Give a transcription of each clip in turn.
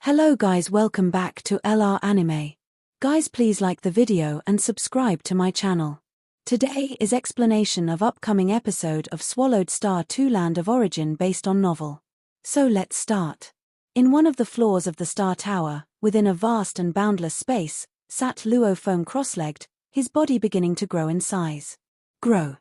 Hello guys, welcome back to LR Anime. Guys, please like the video and subscribe to my channel. Today is explanation of upcoming episode of Swallowed Star 2 Land of Origin based on novel. So let's start. In one of the floors of the Star Tower, within a vast and boundless space, sat Luo Feng cross-legged, his body beginning to grow in size. Grow.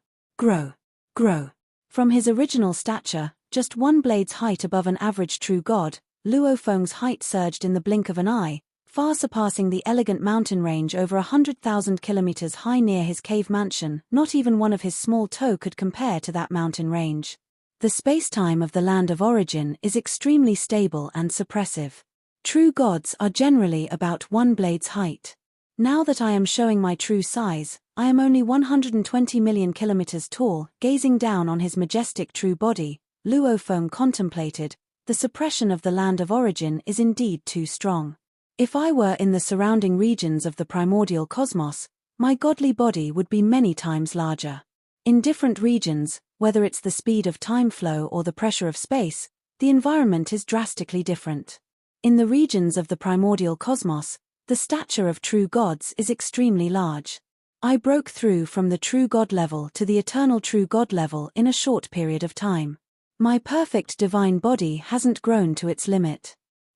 From his original stature, just one blade's height above an average true god, Luo Feng's height surged in the blink of an eye, far surpassing the elegant mountain range over 100,000 kilometers high near his cave mansion. Not even one of his small toe could compare to that mountain range. The space-time of the Land of Origin is extremely stable and suppressive. True gods are generally about one blade's height. Now that I am showing my true size, I am only 120 million kilometers tall. Gazing down on his majestic true body, Luo Feng contemplated, the suppression of the Land of Origin is indeed too strong. If I were in the surrounding regions of the primordial cosmos, my godly body would be many times larger. In different regions, whether it's the speed of time flow or the pressure of space, the environment is drastically different. In the regions of the primordial cosmos, the stature of true gods is extremely large. I broke through from the true god level to the eternal true god level in a short period of time. My perfect divine body hasn't grown to its limit.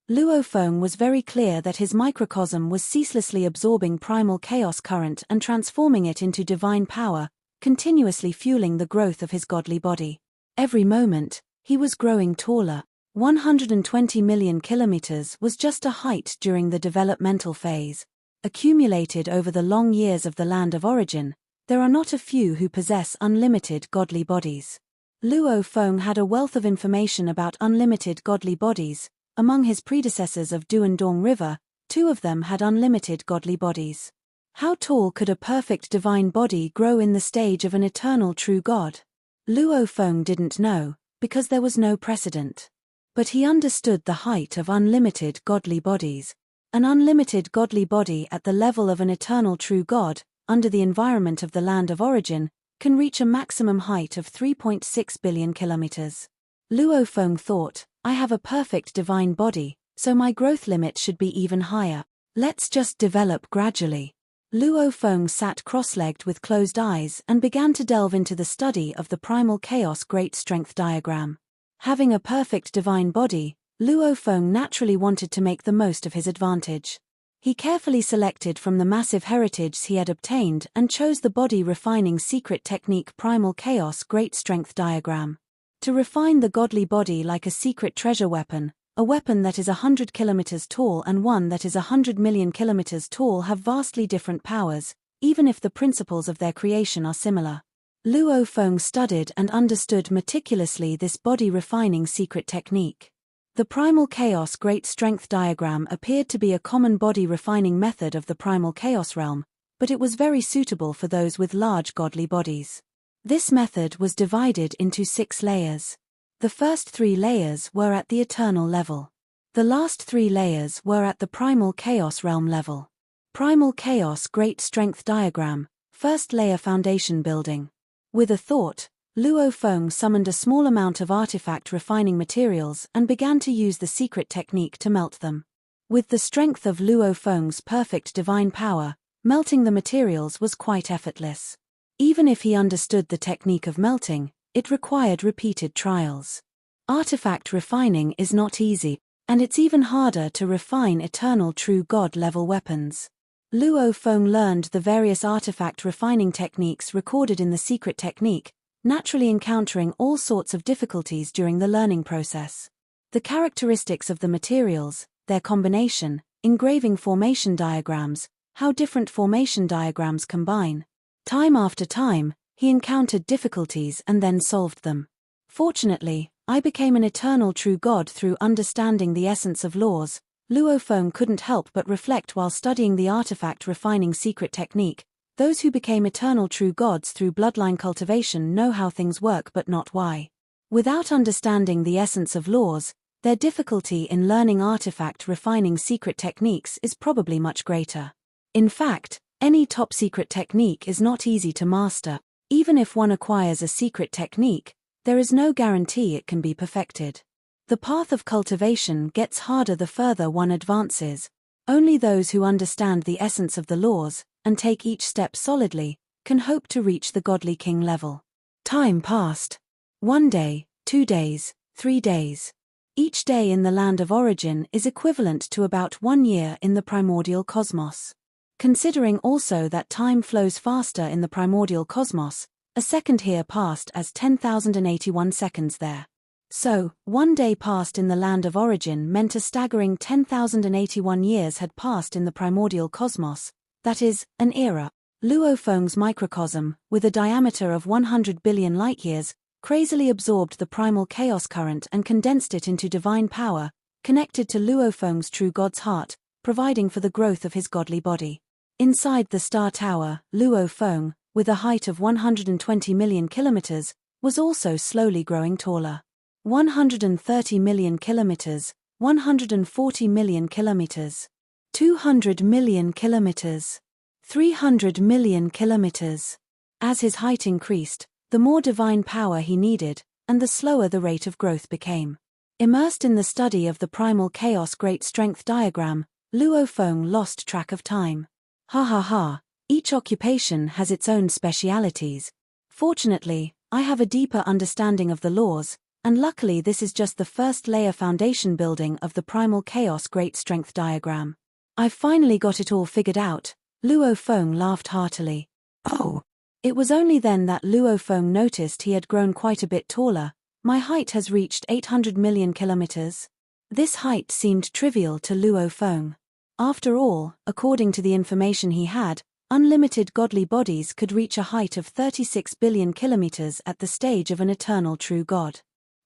Luo Feng was very clear that his microcosm was ceaselessly absorbing primal chaos current and transforming it into divine power, continuously fueling the growth of his godly body. Every moment, he was growing taller. 120 million kilometers was just a height during the developmental phase. Accumulated over the long years of the Land of Origin, there are not a few who possess unlimited godly bodies. Luo Feng had a wealth of information about unlimited godly bodies. Among his predecessors of Duandong River, 2 of them had unlimited godly bodies. How tall could a perfect divine body grow in the stage of an eternal true god? Luo Feng didn't know, because there was no precedent. But he understood the height of unlimited godly bodies. An unlimited godly body at the level of an eternal true god, under the environment of the Land of Origin, can reach a maximum height of 3.6 billion kilometers. Luo Feng thought, I have a perfect divine body, so my growth limit should be even higher. Let's just develop gradually. Luo Feng sat cross-legged with closed eyes and began to delve into the study of the primal chaos great strength diagram. Having a perfect divine body, Luo Feng naturally wanted to make the most of his advantage. He carefully selected from the massive heritage he had obtained and chose the body refining secret technique primal chaos great strength diagram. To refine the godly body like a secret treasure weapon, a weapon that is 100 kilometers tall and one that is 100 million kilometers tall have vastly different powers, even if the principles of their creation are similar. Luo Feng studied and understood meticulously this body refining secret technique. The primal chaos great strength diagram appeared to be a common body refining method of the primal chaos realm, but it was very suitable for those with large godly bodies. This method was divided into 6 layers. The first 3 layers were at the eternal level. The last 3 layers were at the primal chaos realm level. Primal chaos great strength diagram, first layer foundation building. With a thought, Luo Feng summoned a small amount of artifact refining materials and began to use the secret technique to melt them. With the strength of Luo Feng's perfect divine power, melting the materials was quite effortless. Even if he understood the technique of melting, it required repeated trials. Artifact refining is not easy, and it's even harder to refine eternal true god-level weapons. Luo Feng learned the various artifact refining techniques recorded in the secret technique, naturally encountering all sorts of difficulties during the learning process. The characteristics of the materials, their combination, engraving formation diagrams, how different formation diagrams combine. Time after time, he encountered difficulties and then solved them. Fortunately, I became an eternal true god through understanding the essence of laws. Luo Feng couldn't help but reflect while studying the artifact refining secret technique. Those who became eternal true gods through bloodline cultivation know how things work but not why. Without understanding the essence of laws, their difficulty in learning artifact refining secret techniques is probably much greater. In fact, any top-secret technique is not easy to master. Even if one acquires a secret technique, there is no guarantee it can be perfected. The path of cultivation gets harder the further one advances. Only those who understand the essence of the laws, and take each step solidly, can hope to reach the godly king level. Time passed. 1 day, 2 days, 3 days. Each day in the land of origin is equivalent to about 1 year in the primordial cosmos. Considering also that time flows faster in the primordial cosmos, a second here passed as 10,081 seconds there. So, 1 day passed in the land of origin meant a staggering 10,081 years had passed in the primordial cosmos, that is, an era. Luo Feng's microcosm, with a diameter of 100 billion light-years, crazily absorbed the primal chaos current and condensed it into divine power, connected to Luo Feng's true God's heart, providing for the growth of his godly body. Inside the star tower, Luo Feng, with a height of 120 million kilometers, was also slowly growing taller. 130 million kilometers, 140 million kilometers, 200 million kilometers, 300 million kilometers. As his height increased, the more divine power he needed, and the slower the rate of growth became. Immersed in the study of the primal chaos great strength diagram, Luo Feng lost track of time. Ha ha ha, each occupation has its own specialities. Fortunately, I have a deeper understanding of the laws, and luckily this is just the first layer foundation building of the primal chaos great strength diagram. I've finally got it all figured out. Luo Feng laughed heartily. Oh! It was only then that Luo Feng noticed he had grown quite a bit taller. My height has reached 800 million kilometers. This height seemed trivial to Luo Feng. After all, according to the information he had, unlimited godly bodies could reach a height of 36 billion kilometers at the stage of an eternal true God.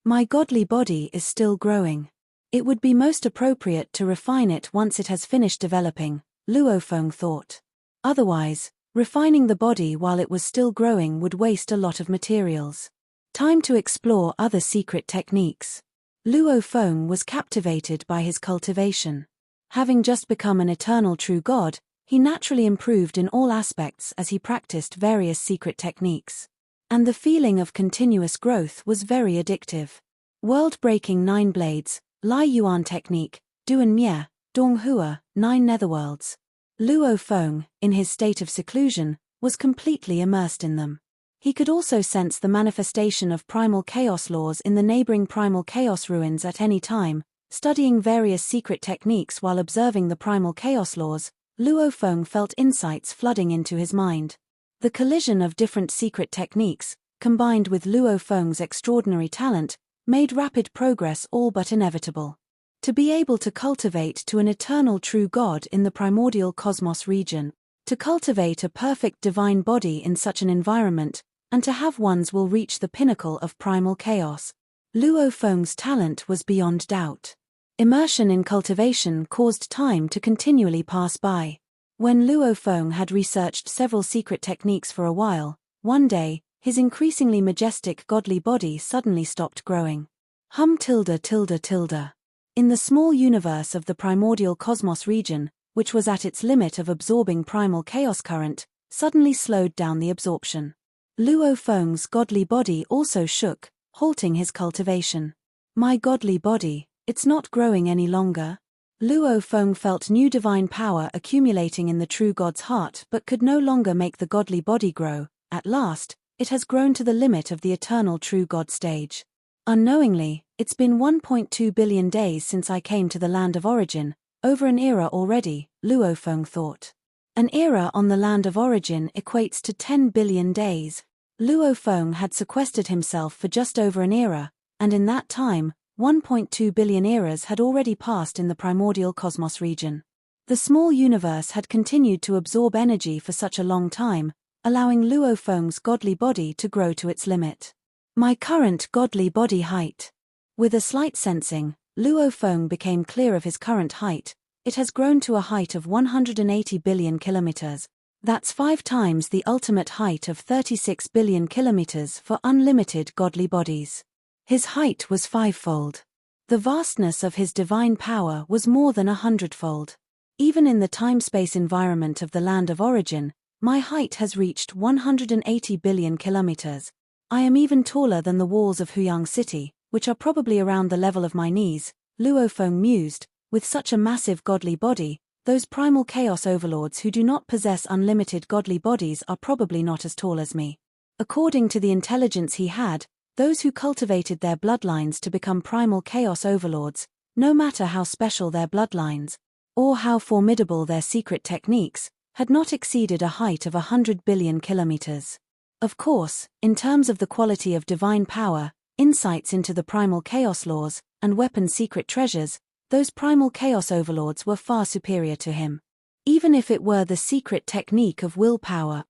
My godly body is still growing. It would be most appropriate to refine it once it has finished developing, Luo Feng thought. Otherwise, refining the body while it was still growing would waste a lot of materials. Time to explore other secret techniques. Luo Feng was captivated by his cultivation. Having just become an eternal true God, he naturally improved in all aspects as he practiced various secret techniques. And the feeling of continuous growth was very addictive. World-breaking 9 blades, Lai Yuan technique, Duan Mie, Dong Hua, 9 netherworlds. Luo Feng, in his state of seclusion, was completely immersed in them. He could also sense the manifestation of primal chaos laws in the neighboring primal chaos ruins at any time. Studying various secret techniques while observing the primal chaos laws, Luo Feng felt insights flooding into his mind. The collision of different secret techniques, combined with Luo Feng's extraordinary talent, made rapid progress all but inevitable. To be able to cultivate to an eternal true God in the primordial cosmos region, to cultivate a perfect divine body in such an environment, and to have one's will reach the pinnacle of primal chaos. Luo Feng's talent was beyond doubt. Immersion in cultivation caused time to continually pass by. When Luo Feng had researched several secret techniques for a while, one day, his increasingly majestic godly body suddenly stopped growing. In the small universe of the primordial cosmos region, which was at its limit of absorbing primal chaos current, suddenly slowed down the absorption. Luo Feng's godly body also shook, halting his cultivation. My godly body, it's not growing any longer. Luo Feng felt new divine power accumulating in the true God's heart but could no longer make the godly body grow. At last, it has grown to the limit of the eternal true God stage. Unknowingly, it's been 1.2 billion days since I came to the land of origin, over an era already, Luo Feng thought. An era on the land of origin equates to 10 billion days. Luo Feng had sequestered himself for just over an era, and in that time, 1.2 billion eras had already passed in the primordial cosmos region. The small universe had continued to absorb energy for such a long time, allowing Luo Feng's godly body to grow to its limit. My current godly body height. With a slight sensing, Luo Feng became clear of his current height. It has grown to a height of 180 billion kilometers. That's 5 times the ultimate height of 36 billion kilometers for unlimited godly bodies. His height was 5-fold. The vastness of his divine power was more than 100-fold. Even in the time-space environment of the land of origin, my height has reached 180 billion kilometers. I am even taller than the walls of Huyang City, which are probably around the level of my knees, Luo Feng mused, with such a massive godly body, those primal chaos overlords who do not possess unlimited godly bodies are probably not as tall as me. According to the intelligence he had, those who cultivated their bloodlines to become primal chaos overlords, no matter how special their bloodlines, or how formidable their secret techniques, had not exceeded a height of 100 billion kilometers. Of course, in terms of the quality of divine power, insights into the primal chaos laws, and weapon secret treasures, those primal chaos overlords were far superior to him. Even if it were the secret technique of willpower,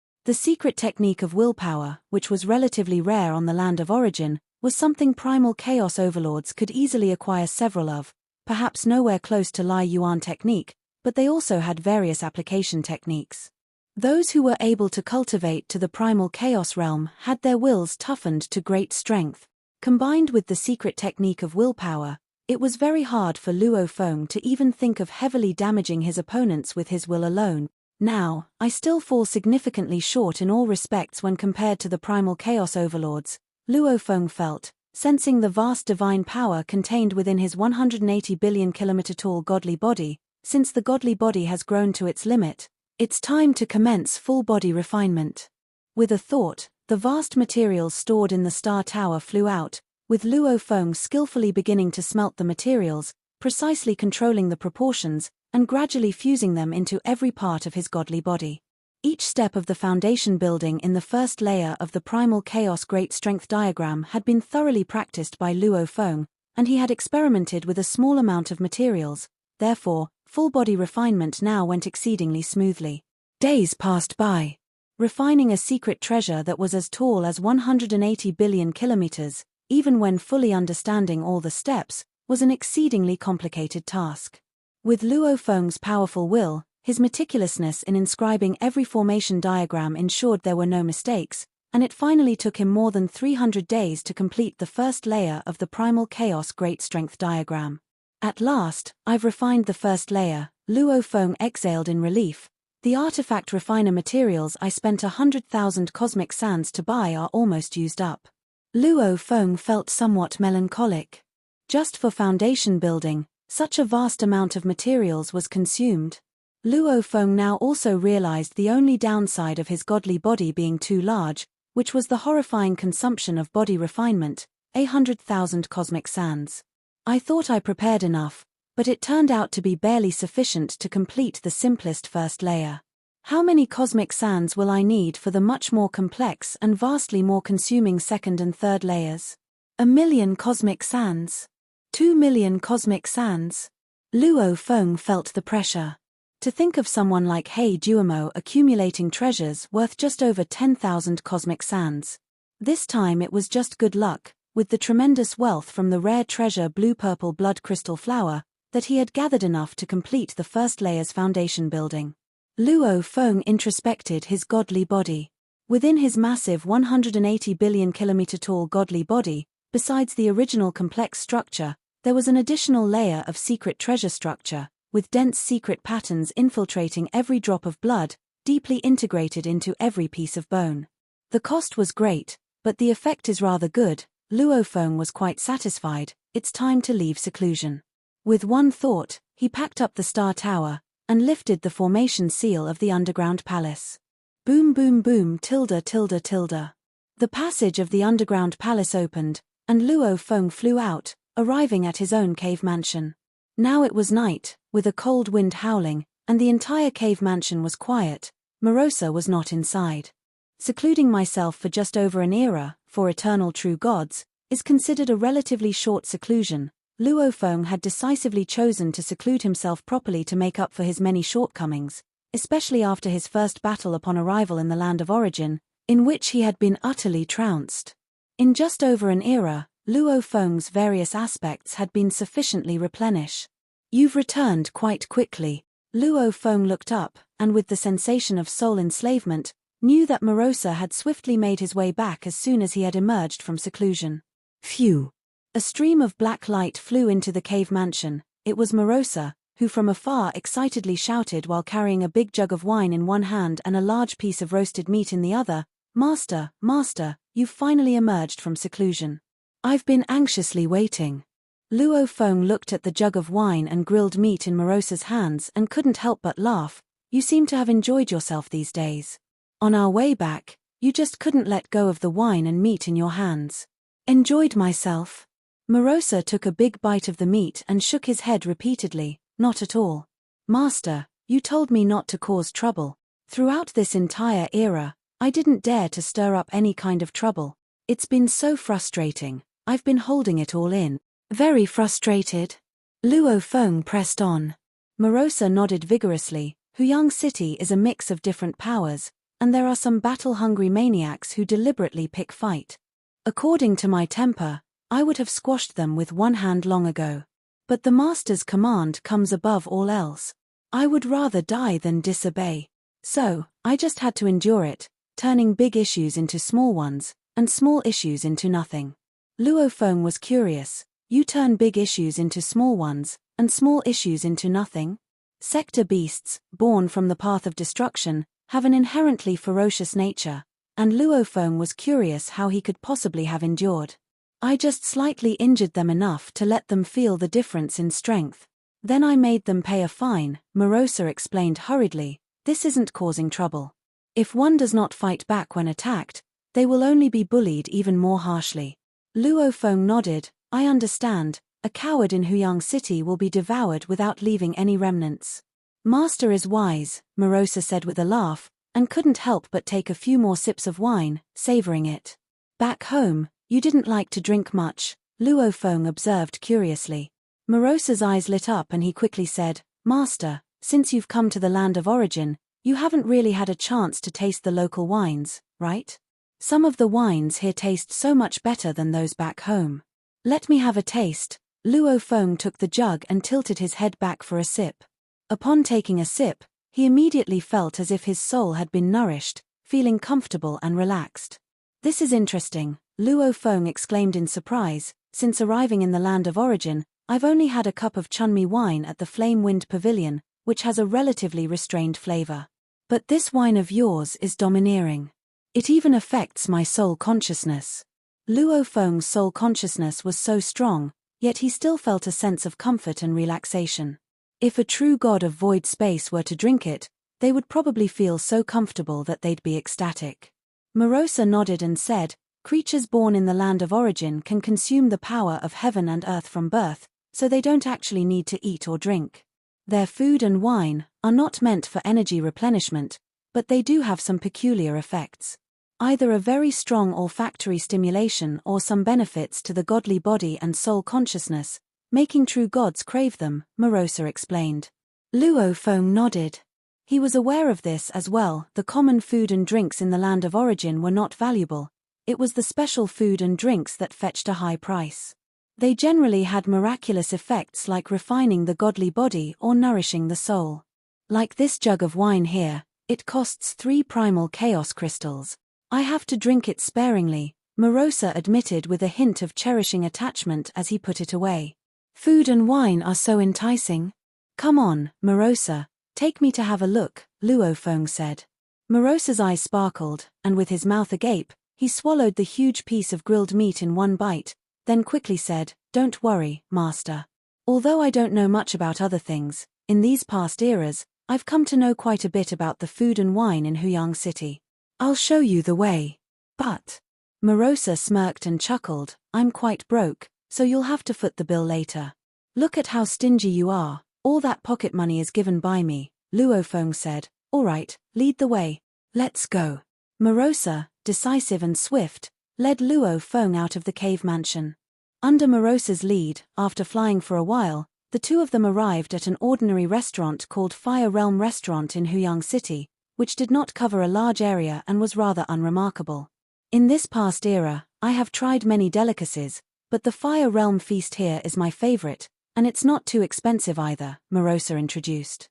which was relatively rare on the land of origin, was something primal chaos overlords could easily acquire several of, perhaps nowhere close to Lai Yuan technique, but they also had various application techniques. Those who were able to cultivate to the primal chaos realm had their wills toughened to great strength. Combined with the secret technique of willpower, it was very hard for Luo Feng to even think of heavily damaging his opponents with his will alone. Now, I still fall significantly short in all respects when compared to the primal chaos overlords, Luo Feng felt, sensing the vast divine power contained within his 180 billion kilometer tall godly body. Since the godly body has grown to its limit, it's time to commence full body refinement. With a thought, the vast materials stored in the Star Tower flew out, with Luo Feng skillfully beginning to smelt the materials, precisely controlling the proportions, and gradually fusing them into every part of his godly body. Each step of the foundation building in the first layer of the Primal Chaos Great Strength diagram had been thoroughly practiced by Luo Feng, and he had experimented with a small amount of materials. Therefore, full body refinement now went exceedingly smoothly. Days passed by. Refining a secret treasure that was as tall as 180 billion kilometers, even when fully understanding all the steps, was an exceedingly complicated task. With Luo Feng's powerful will, his meticulousness in inscribing every formation diagram ensured there were no mistakes, and it finally took him more than 300 days to complete the first layer of the Primal Chaos Great Strength diagram. At last, I've refined the first layer, Luo Feng exhaled in relief. The artifact refiner materials I spent 100,000 cosmic sands to buy are almost used up. Luo Feng felt somewhat melancholic. Just for foundation building, such a vast amount of materials was consumed. Luo Feng now also realized the only downside of his godly body being too large, which was the horrifying consumption of body refinement, 100,000 cosmic sands. I thought I prepared enough, but it turned out to be barely sufficient to complete the simplest first layer. How many cosmic sands will I need for the much more complex and vastly more consuming second and third layers? 1,000,000 cosmic sands. 2,000,000 cosmic sands. Luo Feng felt the pressure. To think of someone like He Duomo accumulating treasures worth just over 10,000 cosmic sands. This time it was just good luck, with the tremendous wealth from the rare treasure blue-purple blood crystal flower, that he had gathered enough to complete the first layer's foundation building. Luo Feng introspected his godly body. Within his massive 180 billion kilometer tall godly body, besides the original complex structure, there was an additional layer of secret treasure structure, with dense secret patterns infiltrating every drop of blood, deeply integrated into every piece of bone. The cost was great, but the effect is rather good. Luo Feng was quite satisfied. It's time to leave seclusion. With one thought, he packed up the Star Tower, and lifted the formation seal of the underground palace. Boom boom boom tilde tilde tilde. The passage of the underground palace opened, and Luo Feng flew out, arriving at his own cave mansion. Now it was night, with a cold wind howling, and the entire cave mansion was quiet. Marosa was not inside. Secluding myself for just over an era, for eternal true gods, is considered a relatively short seclusion. Luo Feng had decisively chosen to seclude himself properly to make up for his many shortcomings, especially after his first battle upon arrival in the land of origin, in which he had been utterly trounced. In just over an era, Luo Feng's various aspects had been sufficiently replenished. You've returned quite quickly. Luo Feng looked up, and with the sensation of soul enslavement, knew that Marosa had swiftly made his way back as soon as he had emerged from seclusion. Phew! A stream of black light flew into the cave mansion. It was Marosa, who from afar excitedly shouted while carrying a big jug of wine in one hand and a large piece of roasted meat in the other, "Master, master, you've finally emerged from seclusion." I've been anxiously waiting. Luo Feng looked at the jug of wine and grilled meat in Marosa's hands and couldn't help but laugh. You seem to have enjoyed yourself these days. On our way back, you just couldn't let go of the wine and meat in your hands. Enjoyed myself? Marosa took a big bite of the meat and shook his head repeatedly. Not at all. Master, you told me not to cause trouble. Throughout this entire era, I didn't dare to stir up any kind of trouble. It's been so frustrating. I've been holding it all in. Very frustrated? Luo Feng pressed on. Marosa nodded vigorously. Huyang City is a mix of different powers, and there are some battle-hungry maniacs who deliberately pick fight. According to my temper, I would have squashed them with one hand long ago. But the master's command comes above all else. I would rather die than disobey. So, I just had to endure it, turning big issues into small ones, and small issues into nothing. Luo Feng was curious. You turn big issues into small ones, and small issues into nothing? Sector beasts, born from the path of destruction, have an inherently ferocious nature, and Luo Feng was curious how he could possibly have endured. I just slightly injured them enough to let them feel the difference in strength. Then I made them pay a fine, Marosa explained hurriedly. This isn't causing trouble. If one does not fight back when attacked, they will only be bullied even more harshly. Luo Feng nodded. I understand. A coward in Huyang City will be devoured without leaving any remnants. Master is wise, Marosa said with a laugh, and couldn't help but take a few more sips of wine, savoring it. Back home, you didn't like to drink much, Luo Feng observed curiously. Marosa's eyes lit up and he quickly said, Master, since you've come to the land of origin, you haven't really had a chance to taste the local wines, right? Some of the wines here taste so much better than those back home. Let me have a taste. Luo Feng took the jug and tilted his head back for a sip. Upon taking a sip, he immediately felt as if his soul had been nourished, feeling comfortable and relaxed. This is interesting, Luo Feng exclaimed in surprise. Since arriving in the land of origin, I've only had a cup of chunmi wine at the Flame Wind Pavilion, which has a relatively restrained flavor. But this wine of yours is domineering. It even affects my soul consciousness. Luo Feng's soul consciousness was so strong, yet he still felt a sense of comfort and relaxation. If a true god of void space were to drink it, they would probably feel so comfortable that they'd be ecstatic. Marosa nodded and said, creatures born in the land of origin can consume the power of heaven and earth from birth, so they don't actually need to eat or drink. Their food and wine are not meant for energy replenishment, but they do have some peculiar effects. Either a very strong olfactory stimulation or some benefits to the godly body and soul consciousness, making true gods crave them, Marosa explained. Luo Feng nodded. He was aware of this as well. The common food and drinks in the land of origin were not valuable. It was the special food and drinks that fetched a high price. They generally had miraculous effects like refining the godly body or nourishing the soul. Like this jug of wine here, it costs 3 primal chaos crystals. I have to drink it sparingly, Marosa admitted with a hint of cherishing attachment as he put it away. Food and wine are so enticing. Come on, Marosa, take me to have a look, Luo Feng said. Marosa's eyes sparkled, and with his mouth agape, he swallowed the huge piece of grilled meat in one bite, then quickly said, Don't worry, master. Although I don't know much about other things, in these past eras, I've come to know quite a bit about the food and wine in Huyang City. I'll show you the way. But, Marosa smirked and chuckled, I'm quite broke, so you'll have to foot the bill later. Look at how stingy you are, all that pocket money is given by me, Luo Feng said. All right, lead the way. Let's go. Marosa, decisive and swift, led Luo Feng out of the cave mansion. Under Marosa's lead, after flying for a while, the two of them arrived at an ordinary restaurant called Fire Realm Restaurant in Huyang City, which did not cover a large area and was rather unremarkable. In this past era, I have tried many delicacies, but the Fire Realm feast here is my favorite, and it's not too expensive either, Marosa introduced.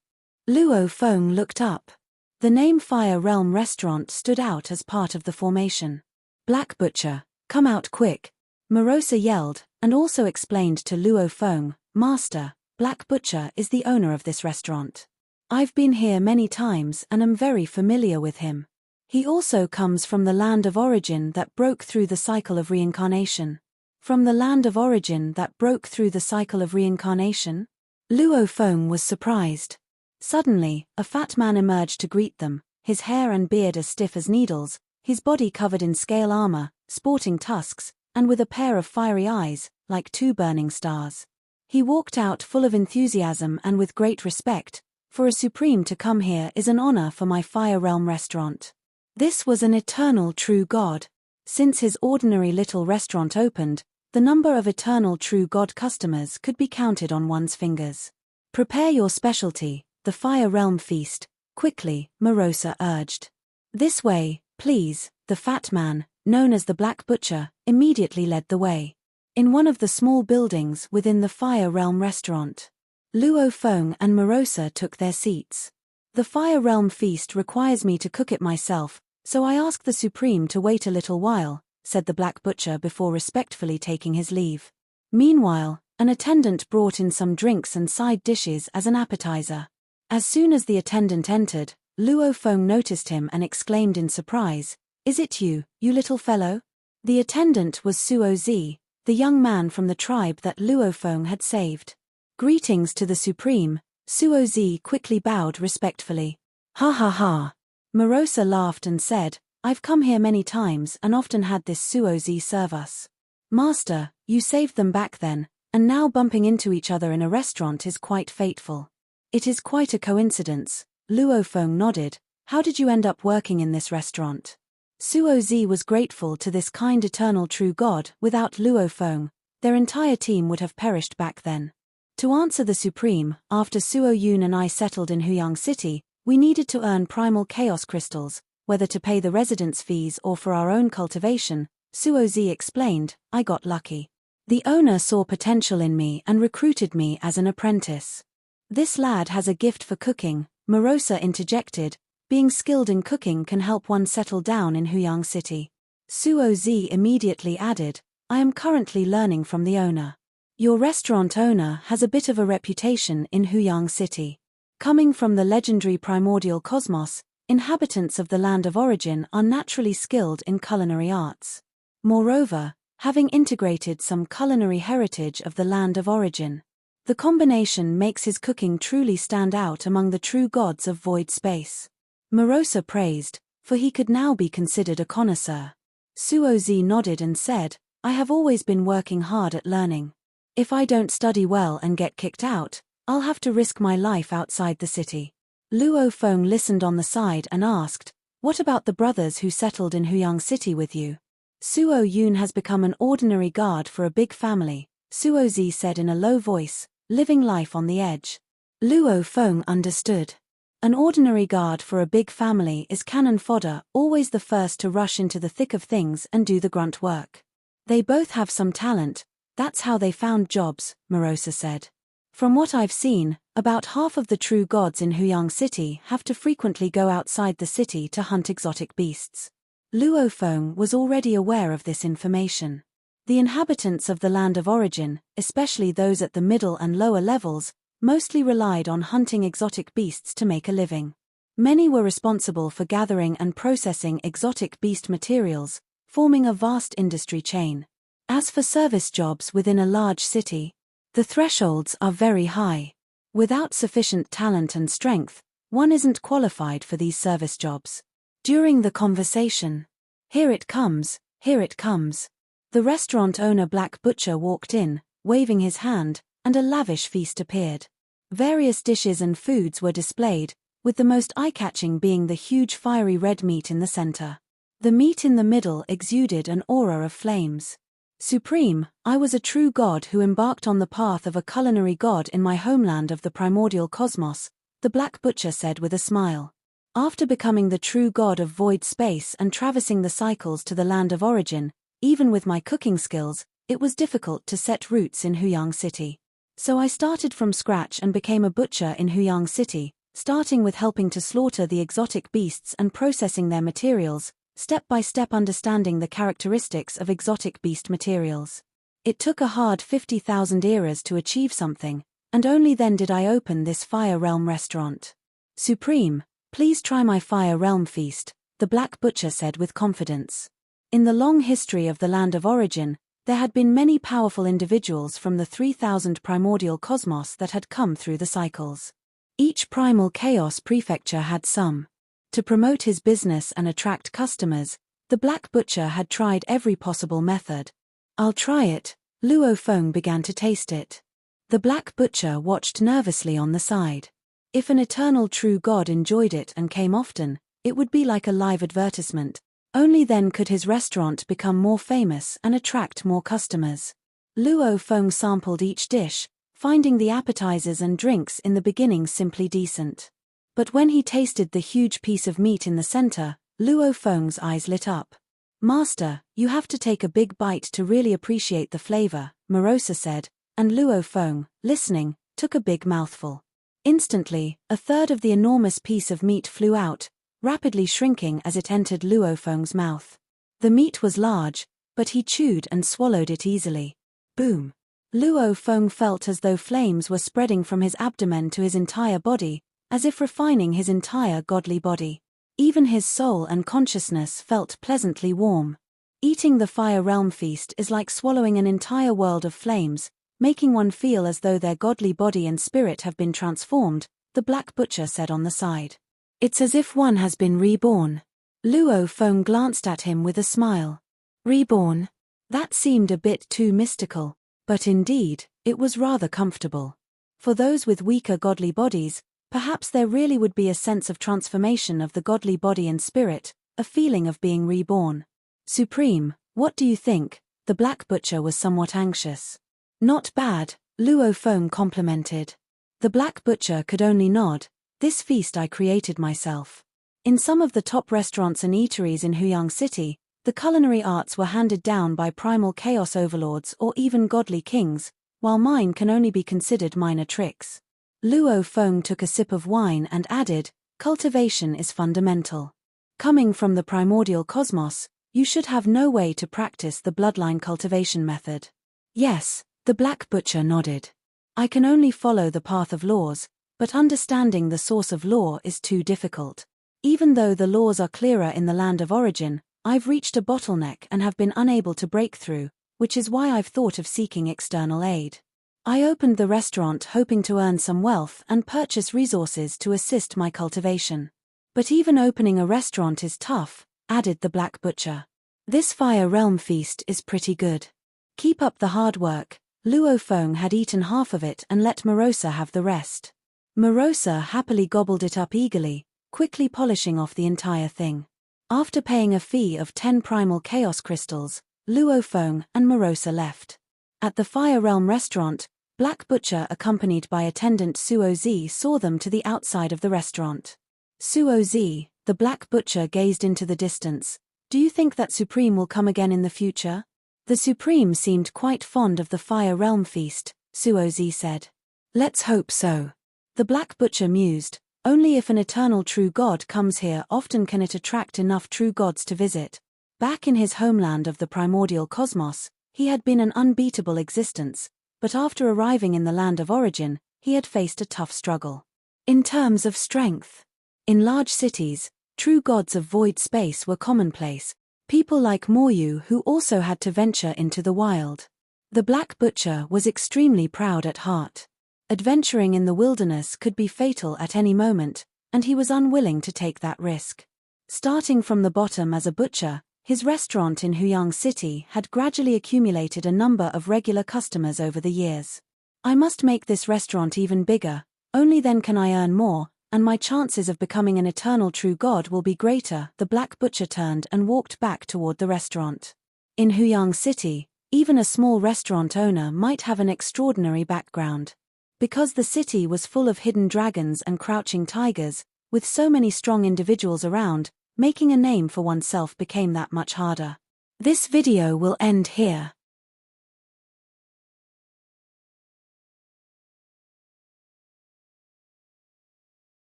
Luo Feng looked up. The name Fire Realm Restaurant stood out as part of the formation. Black Butcher, come out quick, Marosa yelled, and also explained to Luo Feng, Master, Black Butcher is the owner of this restaurant. I've been here many times and am very familiar with him. He also comes from the land of origin that broke through the cycle of reincarnation. From the land of origin that broke through the cycle of reincarnation? Luo Feng was surprised. Suddenly, a fat man emerged to greet them, his hair and beard as stiff as needles, his body covered in scale armor, sporting tusks, and with a pair of fiery eyes, like two burning stars. He walked out full of enthusiasm and with great respect. For a supreme to come here is an honor for my Fire Realm restaurant. This was an eternal true God. Since his ordinary little restaurant opened, the number of eternal true God customers could be counted on one's fingers. Prepare your specialty, the Fire Realm feast, quickly, Marosa urged. This way, please. The fat man, known as the Black Butcher, immediately led the way. In one of the small buildings within the Fire Realm restaurant, Luo Feng and Marosa took their seats. The Fire Realm feast requires me to cook it myself, so I ask the Supreme to wait a little while, said the Black Butcher before respectfully taking his leave. Meanwhile, an attendant brought in some drinks and side dishes as an appetizer. As soon as the attendant entered, Luo Feng noticed him and exclaimed in surprise, "Is it you, you little fellow?" The attendant was Suo Zi, the young man from the tribe that Luo Feng had saved. Greetings to the Supreme. Suo Zi quickly bowed respectfully. Ha ha ha. Marosa laughed and said, I've come here many times and often had this Suo Zi serve us. Master, you saved them back then, and now bumping into each other in a restaurant is quite fateful. It is quite a coincidence. Luo Feng nodded. How did you end up working in this restaurant? Suo Zi was grateful to this kind eternal true God. Without Luo Feng, their entire team would have perished back then. To answer the Supreme, after Suo Yun and I settled in Huyang City, we needed to earn primal chaos crystals, whether to pay the residence fees or for our own cultivation. Suo Zi explained, I got lucky. The owner saw potential in me and recruited me as an apprentice. This lad has a gift for cooking, Marosa interjected. Being skilled in cooking can help one settle down in Huyang City. Suo Zi immediately added, I am currently learning from the owner. Your restaurant owner has a bit of a reputation in Huyang City. Coming from the legendary primordial cosmos, inhabitants of the land of origin are naturally skilled in culinary arts. Moreover, having integrated some culinary heritage of the land of origin, the combination makes his cooking truly stand out among the true gods of void space. Marosa praised, for he could now be considered a connoisseur. Suo Zi nodded and said, I have always been working hard at learning. If I don't study well and get kicked out, I'll have to risk my life outside the city. Luo Feng listened on the side and asked, what about the brothers who settled in Huyang City with you? Suo Yun has become an ordinary guard for a big family, Suo Zi said in a low voice, living life on the edge. Luo Feng understood. An ordinary guard for a big family is cannon fodder, always the first to rush into the thick of things and do the grunt work. They both have some talent, that's how they found jobs, Marosa said. From what I've seen, about half of the true gods in Huyang City have to frequently go outside the city to hunt exotic beasts. Luo Feng was already aware of this information. The inhabitants of the land of origin, especially those at the middle and lower levels, mostly relied on hunting exotic beasts to make a living. Many were responsible for gathering and processing exotic beast materials, forming a vast industry chain. As for service jobs within a large city, the thresholds are very high. Without sufficient talent and strength, one isn't qualified for these service jobs. During the conversation, here it comes, here it comes. The restaurant owner Black Butcher walked in, waving his hand, and a lavish feast appeared. Various dishes and foods were displayed, with the most eye-catching being the huge fiery red meat in the center. The meat in the middle exuded an aura of flames. Supreme, I was a true god who embarked on the path of a culinary god in my homeland of the primordial cosmos, the Black Butcher said with a smile. After becoming the true god of void space and traversing the cycles to the land of origin, even with my cooking skills, it was difficult to set roots in Huyang City. So I started from scratch and became a butcher in Huyang City, starting with helping to slaughter the exotic beasts and processing their materials, step by step understanding the characteristics of exotic beast materials. It took a hard 50,000 eras to achieve something, and only then did I open this Fire Realm restaurant. Supreme, please try my Fire Realm feast, the Black Butcher said with confidence. In the long history of the land of origin, There had been many powerful individuals from the 3,000 primordial cosmos that had come through the cycles. Each primal chaos prefecture had some. To promote his business and attract customers, the Black Butcher had tried every possible method. "I'll try it." Luo Feng began to taste it. The Black Butcher watched nervously on the side. If an eternal true god enjoyed it and came often, it would be like a live advertisement. Only then could his restaurant become more famous and attract more customers. Luo Feng sampled each dish, finding the appetizers and drinks in the beginning simply decent. But when he tasted the huge piece of meat in the center, Luo Feng's eyes lit up. "Master, you have to take a big bite to really appreciate the flavor," Marosa said, and Luo Feng, listening, took a big mouthful. Instantly, a third of the enormous piece of meat flew out, rapidly shrinking as it entered Luo Feng's mouth. The meat was large, but he chewed and swallowed it easily. Boom! Luo Feng felt as though flames were spreading from his abdomen to his entire body, as if refining his entire godly body. Even his soul and consciousness felt pleasantly warm. Eating the Fire Realm feast is like swallowing an entire world of flames, making one feel as though their godly body and spirit have been transformed, the Black Butcher said on the side. "It's as if one has been reborn." Luo Feng glanced at him with a smile. Reborn? That seemed a bit too mystical, but indeed, it was rather comfortable. For those with weaker godly bodies, perhaps there really would be a sense of transformation of the godly body and spirit, a feeling of being reborn. "Supreme, what do you think?" The Black Butcher was somewhat anxious. "Not bad," Luo Feng complimented. The Black Butcher could only nod. "This feast I created myself." In some of the top restaurants and eateries in Huyang City, the culinary arts were handed down by primal chaos overlords or even godly kings, while mine can only be considered minor tricks. Luo Feng took a sip of wine and added, "Cultivation is fundamental. Coming from the primordial cosmos, you should have no way to practice the bloodline cultivation method." "Yes," the Black Butcher nodded. "I can only follow the path of laws, but understanding the source of law is too difficult. Even though the laws are clearer in the land of origin, I've reached a bottleneck and have been unable to break through, which is why I've thought of seeking external aid. I opened the restaurant hoping to earn some wealth and purchase resources to assist my cultivation. But even opening a restaurant is tough," added the Black Butcher. "This Fire Realm feast is pretty good. Keep up the hard work." Luo Feng had eaten half of it and let Marosa have the rest. Marosa happily gobbled it up eagerly, quickly polishing off the entire thing. After paying a fee of 10 primal chaos crystals, Luo Feng and Marosa left. At the Fire Realm restaurant, Black Butcher accompanied by attendant Suo Zi saw them to the outside of the restaurant. "Suo Zi," the Black Butcher gazed into the distance. "Do you think that Supreme will come again in the future?" "The Supreme seemed quite fond of the Fire Realm feast," Suo Zi said. "Let's hope so." The Black Butcher mused. Only if an eternal true god comes here often can it attract enough true gods to visit. Back in his homeland of the primordial cosmos, he had been an unbeatable existence, but after arriving in the land of origin, he had faced a tough struggle. In terms of strength. In large cities, true gods of void space were commonplace, people like Moryu who also had to venture into the wild. The Black Butcher was extremely proud at heart. Adventuring in the wilderness could be fatal at any moment, and he was unwilling to take that risk. Starting from the bottom as a butcher, his restaurant in Huyang City had gradually accumulated a number of regular customers over the years. "I must make this restaurant even bigger, only then can I earn more, and my chances of becoming an eternal true god will be greater." The Black Butcher turned and walked back toward the restaurant. In Huyang City, even a small restaurant owner might have an extraordinary background. Because the city was full of hidden dragons and crouching tigers, with so many strong individuals around, making a name for oneself became that much harder. This video will end here.